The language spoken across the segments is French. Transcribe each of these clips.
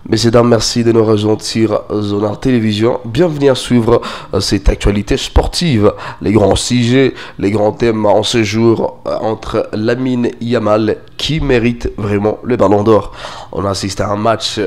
Messieurs, dames, merci de nous rejoindre sur Zonar Télévision. Bienvenue à suivre cette actualité sportive, les grands sujets, les grands thèmes en ce jour entre Lamine Yamal qui mérite vraiment le ballon d'or. On assiste à un match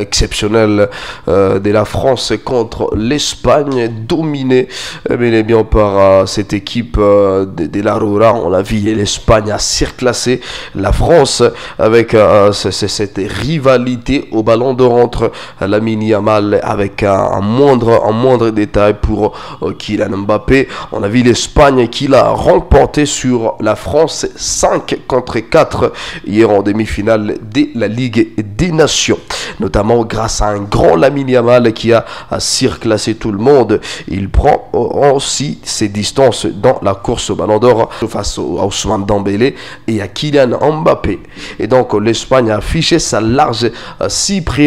exceptionnel de la France contre l'Espagne, dominé bel et bien par cette équipe de la Roura. On l'a vu, l'Espagne a surclassé la France avec cette rivalité au ballon d'or entre Lamine Yamal avec un moindre détail pour Kylian Mbappé. On a vu l'Espagne qui l'a remporté sur la France 5-4 hier en demi-finale de la Ligue des Nations, notamment grâce à un grand Lamine Yamal qui a surclassé tout le monde. Il prend aussi ses distances dans la course au ballon d'or face à Ousmane Dembélé et à Kylian Mbappé. Et donc l'Espagne a affiché sa large suprématie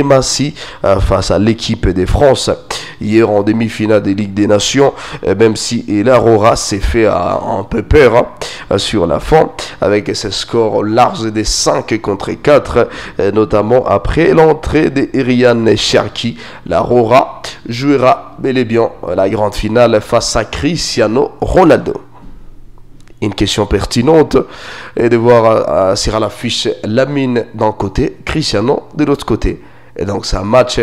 face à l'équipe de France hier en demi-finale des Ligues des Nations, même si l'Aurora s'est fait un peu peur sur la fin avec ce score large des 5-4, notamment après l'entrée de Ryan Cherki. L'Aurora jouera bel et bien la grande finale face à Cristiano Ronaldo. Une question pertinente est de voir sur la fiche Lamine d'un côté, Cristiano de l'autre côté. Et donc c'est un match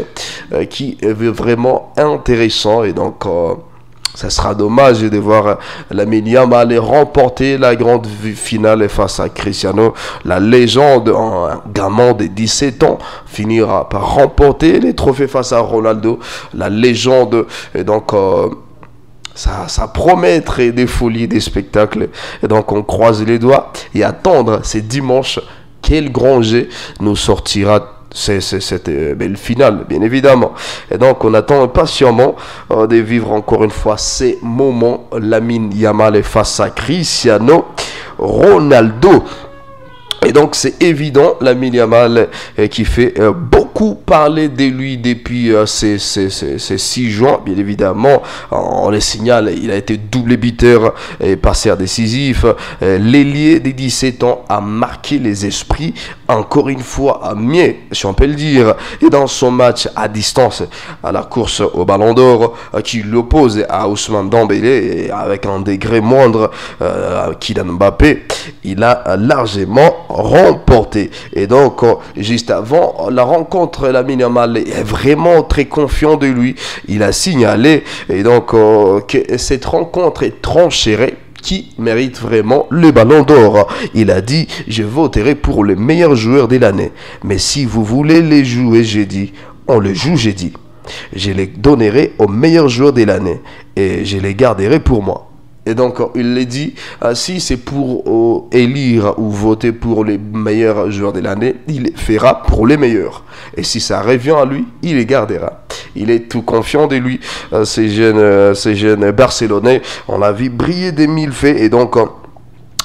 qui est vraiment intéressant. Et donc ça sera dommage de voir Lamine Yamal remporter la grande finale face à Cristiano. La légende, un gamin de 17 ans, finira par remporter les trophées face à Ronaldo. La légende, et donc ça promet des folies, des spectacles. Et donc on croise les doigts et attendre ces dimanches quel grand jet nous sortira cette belle finale, bien évidemment. Et donc on attend patiemment de vivre encore une fois ces moments Lamine Yamal face à Cristiano Ronaldo. Et donc c'est évident, Lamine Yamal qui fait beaucoup parler de lui depuis ces 6 juin, bien évidemment. On le signale, il a été double buteur et passeur décisif. L'ailier des 17 ans a marqué les esprits, encore une fois, à mieux, si on peut le dire. Et dans son match à distance, à la course au ballon d'or, qui l'oppose à Ousmane Dembélé, et avec un degré moindre, Kylian Mbappé, il a largement remporté. Et donc juste avant la rencontre, Lamine Yamal est vraiment très confiant de lui. Il a signalé et donc que cette rencontre est tranchée, qui mérite vraiment le ballon d'or. Il a dit: je voterai pour les meilleurs joueurs de l'année, mais si vous voulez les jouer jeudi, on les joue jeudi. Je les donnerai aux meilleurs joueurs de l'année et je les garderai pour moi. Et donc, il l'a dit, si c'est pour élire ou voter pour les meilleurs joueurs de l'année, il fera pour les meilleurs. Et si ça revient à lui, il les gardera. Il est tout confiant de lui. Ces jeunes Barcelonais, on l'a vu briller des mille faits. Et donc,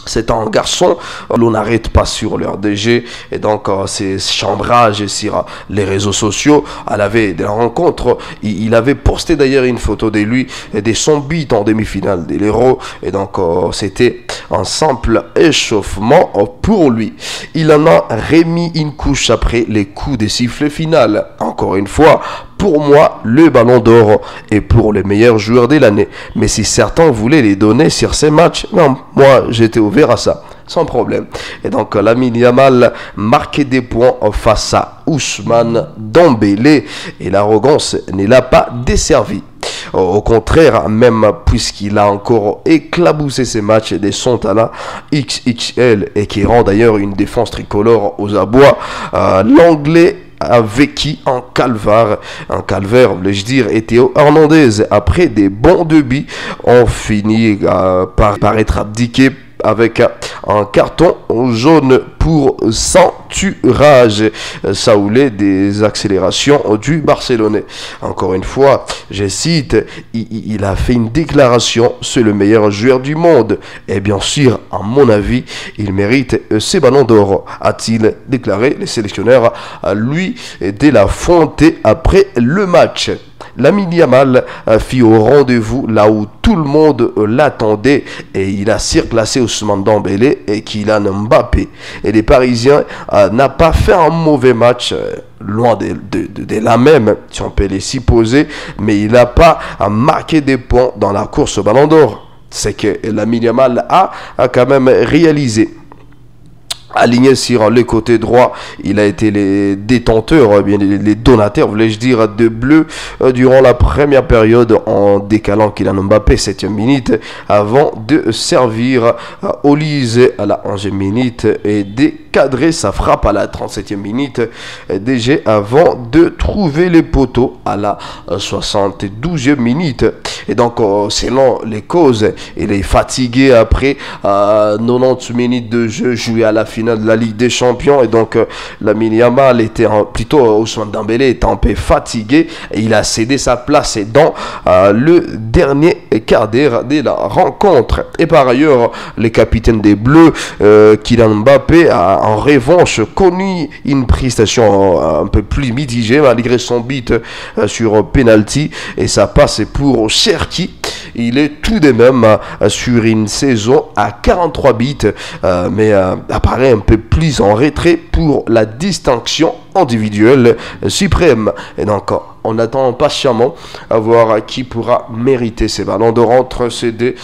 c'est un garçon, l'on n'arrête pas sur leur DG, et donc ces chambrages sur les réseaux sociaux. À la veille de la rencontre, il avait posté d'ailleurs une photo de lui et de son but en demi-finale de l'Euro, et donc c'était un simple échauffement pour lui. Il en a remis une couche après les coups de sifflet final. Encore une fois, pour moi, le ballon d'or est pour les meilleurs joueurs de l'année. Mais si certains voulaient les donner sur ces matchs, non, moi j'étais ouvert à ça, sans problème. Et donc Lamine Yamal marquait des points face à Ousmane Dembélé et l'arrogance ne l'a pas desservi. Au contraire, même puisqu'il a encore éclaboussé ses matchs de son talent XXL et qui rend d'ailleurs une défense tricolore aux abois, l'anglais a vécu un calvaire, voulais-je dire, et Théo Hernandez, après des bons débuts, ont fini par être abdiqués avec un carton jaune pour ceinturage. Saoulé des accélérations du Barcelonais. Encore une fois, je cite, il a fait une déclaration: c'est le meilleur joueur du monde. Et bien sûr, à mon avis, il mérite ses ballons d'or, a-t-il déclaré le sélectionneur à lui de la Fonte après le match. Lamine Yamal fit au rendez-vous là où tout le monde l'attendait et il a surclassé Ousmane Dembélé et Kylian Mbappé. Et les Parisiens n'ont pas fait un mauvais match. Loin de la même, si on peut les supposer, mais il n'a pas marqué des points dans la course au Ballon d'Or. C'est que Lamine Yamal a quand même réalisé. Aligné sur le côté droit, il a été les détenteurs, bien les donateurs, voulais-je dire, de bleu durant la première période en décalant Kylian Mbappé 7e minute avant de servir Olise à la 11e minute et décadrer sa frappe à la 37e minute DG avant de trouver les poteaux à la 72e minute. Et donc, selon les causes, il est fatigué après 90 minutes de jeu joué à la finale de la Ligue des Champions et donc Lamine Yamal était plutôt Ousmane Dembélé était un peu fatigué et il a cédé sa place dans le dernier quart d'heure de la rencontre. Et par ailleurs, les capitaines des Bleus, Kylian Mbappé a en revanche connu une prestation un peu plus mitigée malgré son but sur penalty et ça passe pour Cherki. Il est tout de même sur une saison à 43 buts, mais apparaît un peu plus en retrait pour la distinction individuelle suprême. Et donc, on attend patiemment à voir qui pourra mériter ces ballons d'or entre ces deux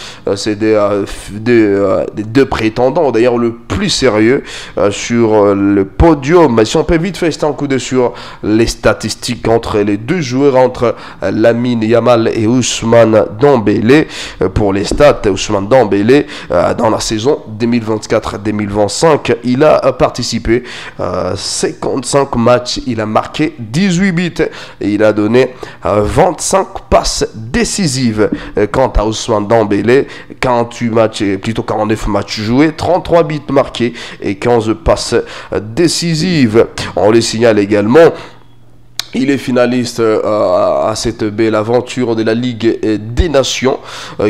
prétendants. D'ailleurs, le plus sérieux sur le podium. Si on peut vite faire un coup d'œil sur les statistiques entre les deux joueurs, entre Lamine Yamal et Ousmane Dembélé. Pour les stats, Ousmane Dembélé, dans la saison 2024-2025, il a participé à 55 matchs, il a marqué 18 buts et il a donné 25 passes décisives. Quant à Ousmane Dembélé, 48 matchs, plutôt 49 matchs joués, 33 buts marqués et 15 passes décisives. On les signale également. Il est finaliste à cette belle aventure de la Ligue des Nations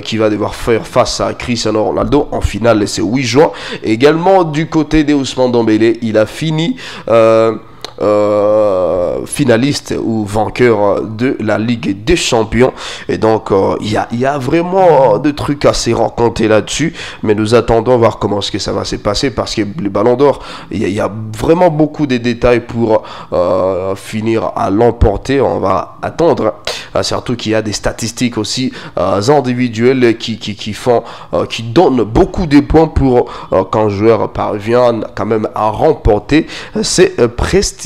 qui va devoir faire face à Cristiano Ronaldo en finale, c'est 8 juin. Également du côté de Ousmane Dembélé, il a fini finaliste ou vainqueur de la Ligue des Champions et donc il y a vraiment de trucs à se raconter là-dessus, mais nous attendons voir comment est-ce que ça va se passer parce que les ballons d'or, il y a vraiment beaucoup de détails pour finir à l'emporter. On va attendre, surtout qu'il y a des statistiques aussi individuelles qui donnent beaucoup de points pour qu'un joueur parvient quand même à remporter ces prestigieux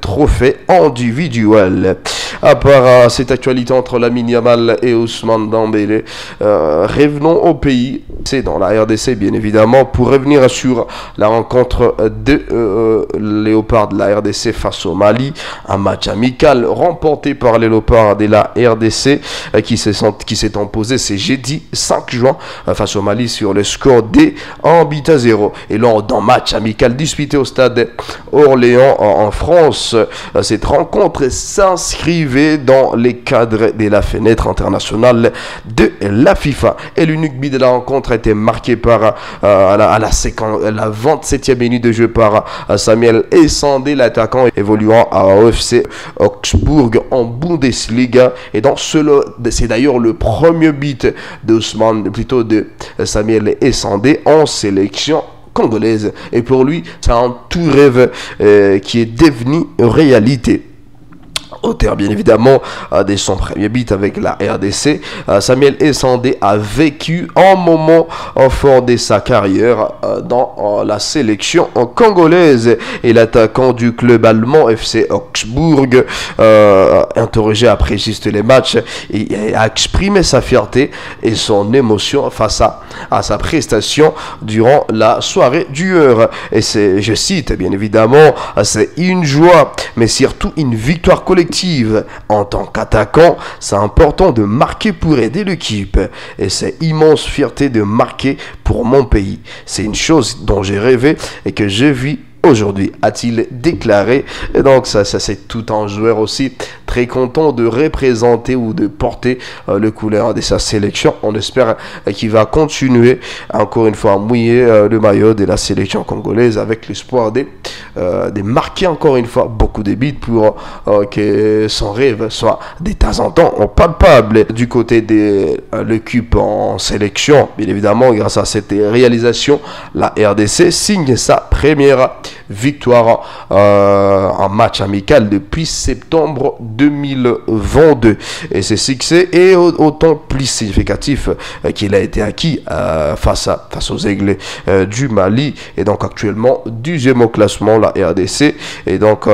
trophées individuels. À part cette actualité entre Lamine Yamal et Ousmane Dembélé, revenons au pays, c'est dans la RDC bien évidemment, pour revenir sur la rencontre de Léopards de la RDC face au Mali, un match amical remporté par les Léopards de la RDC qui s'est imposé ce jeudi 5 juin face au Mali sur le score de 1-0. Et lors d'un match amical disputé au stade Orléans en France, cette rencontre s'inscrivait dans les cadres de la fenêtre internationale de la FIFA. Et l'unique but de la rencontre a été marqué par la 27e minute de jeu par Samuel Essandé, l'attaquant évoluant à FC Augsbourg en Bundesliga. Et c'est d'ailleurs le premier but de Samuel Essandé en sélection congolaise. Et pour lui, c'est un tout rêve qui est devenu réalité. Au terme, bien évidemment, de son premier but avec la RDC, Samuel Essandé a vécu un moment fort de sa carrière dans la sélection congolaise. Et l'attaquant du club allemand FC Augsbourg, interrogé après juste les matchs, a exprimé sa fierté et son émotion face à sa prestation durant la soirée du heure. Et c'est, je cite, bien évidemment, c'est une joie, mais surtout une victoire collective. En tant qu'attaquant, c'est important de marquer pour aider l'équipe et c'est immense fierté de marquer pour mon pays. C'est une chose dont j'ai rêvé et que je vis aujourd'hui, a-t-il déclaré. Et donc ça c'est tout un joueur aussi très content de représenter ou de porter le couleur de sa sélection. On espère qu'il va continuer encore une fois à mouiller le maillot de la sélection congolaise avec l'espoir de marquer encore une fois beaucoup de buts pour que son rêve soit de temps en temps palpable. Du côté de l'équipe en sélection, bien évidemment, grâce à cette réalisation, la RDC signe sa première victoire en match amical depuis septembre 2022. Et ce succès est autant plus significatif qu'il a été acquis face aux Aigles du Mali. Et donc actuellement 12e au classement, la RDC. Et donc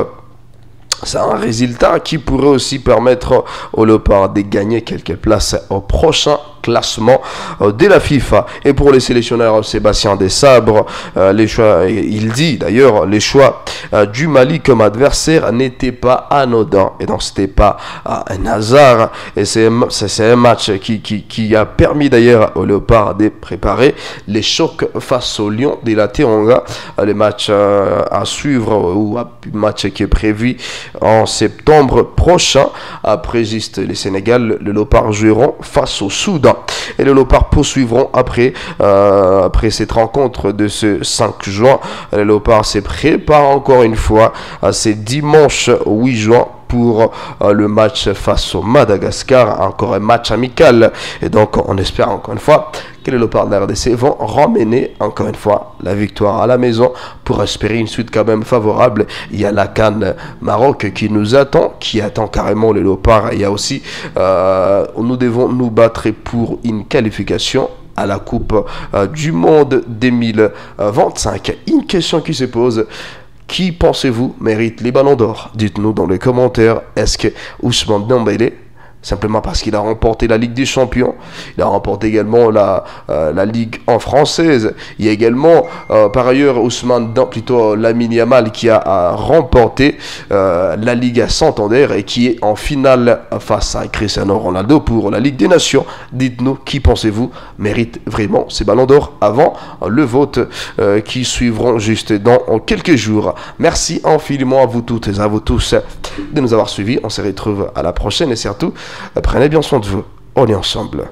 c'est un résultat qui pourrait aussi permettre aux Léopards de gagner quelques places au prochain classement de la FIFA. Et pour les sélectionneurs Sébastien Desabre, les choix, il dit d'ailleurs, les choix du Mali comme adversaire n'étaient pas anodins. Et donc c'était pas un hasard. Et c'est un match qui a permis d'ailleurs aux Léopards de préparer les chocs face aux Lions de la Teranga. Les matchs à suivre ou un match qui est prévu en septembre prochain. Après juste les Sénégal, les Léopards joueront face au Soudan. Et les Léopards poursuivront après cette rencontre de ce 5 juin. Les Léopards se préparent encore une fois à ce dimanche 8 juin pour le match face au Madagascar, encore un match amical. Et donc on espère encore une fois que les Léopards de la RDC vont ramener encore une fois la victoire à la maison pour espérer une suite quand même favorable. Il y a la CAN Maroc qui nous attend, qui attend carrément les Léopards. Il y a aussi nous devons nous battre pour une qualification à la Coupe du Monde 2025. Une question qui se pose: qui pensez-vous mérite les ballons d'or? Dites-nous dans les commentaires. Est-ce que Ousmane Dembélé, simplement parce qu'il a remporté la Ligue des Champions, il a remporté également la Ligue en française. Il y a également, par ailleurs, Lamine Yamal qui a remporté la Ligue à Santander et qui est en finale face à Cristiano Ronaldo pour la Ligue des Nations. Dites-nous, qui pensez-vous mérite vraiment ces ballons d'or avant le vote qui suivront juste dans quelques jours. Merci infiniment à vous toutes et à vous tous de nous avoir suivis. On se retrouve à la prochaine et surtout, prenez bien soin de vous. On est ensemble.